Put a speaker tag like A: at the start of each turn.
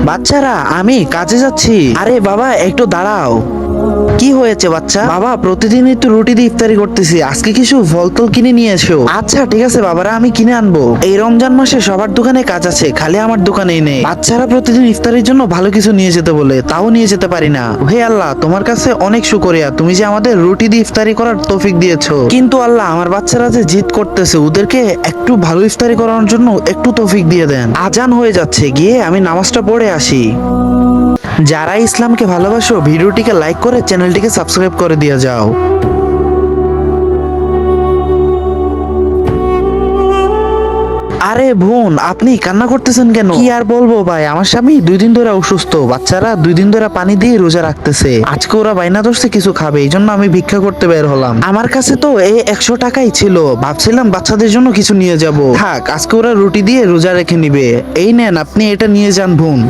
A: বাচ্চারা আমি কাজে যাচ্ছি। আরে বাবা একটু দাঁড়াও। কি হয়েছে বাচ্চা? বাবা প্রতিদিনই তো রুটি দিয়ে ইফতারি করতেছি, আজকে কিছু ফল তো কিনে নিয়ে এসো। আচ্ছা ঠিক আছে বাবারা, আমি কিনে আনবো। এই রমজান মাসে সবার দোকানে কাজ আছে, খালি আমার দোকানেই নেই। বাচ্চারা প্রতিদিন ইফতারির জন্য ভালো কিছু নিয়ে যেতে বলে, তাও নিয়ে যেতে পারি না। হে আল্লাহ, তোমার কাছে অনেক শুকরিয়া, তুমি যে আমাদের রুটি দিয়ে ইফতারি করার তৌফিক দিয়েছো। কিন্তু আল্লাহ, আমার বাচ্চারা যে জিদ করতেছে, ওদেরকে একটু ভালো ইফতারি করানোর জন্য একটু তৌফিক দিয়ে দেন। আজান হয়ে যাচ্ছে, গিয়ে আমি নামাজটা পড়ে আসি। যারা ইসলামকে ভালোবাসো ভিডিওটিকে লাইক করে চ্যানেলটিকে সাবস্ক্রাইব করে দিয়ে যাও। আরে বোন, আপনি কান্না করতেছেন কেন? কি আর বলবো ভাই, আমার স্বামী 2 দিন ধরে অসুস্থ, বাচ্চারা 2 দিন ধরে পানি দিয়ে রোজা রাখতেছে। আজকে ওরা বাইনা ধরছে কিছু খাবে, এই জন্য আমি ভিক্ষা করতে বের হলাম। আমার কাছে তো এই 100 টাকাই ছিল, ভাবছিলাম বাচ্চাদের জন্য কিছু নিয়ে যাব। থাক, আজকে ওরা রুটি দিয়ে রোজা রেখে নিবে। এই নেন, আপনি এটা নিয়ে যান বোন।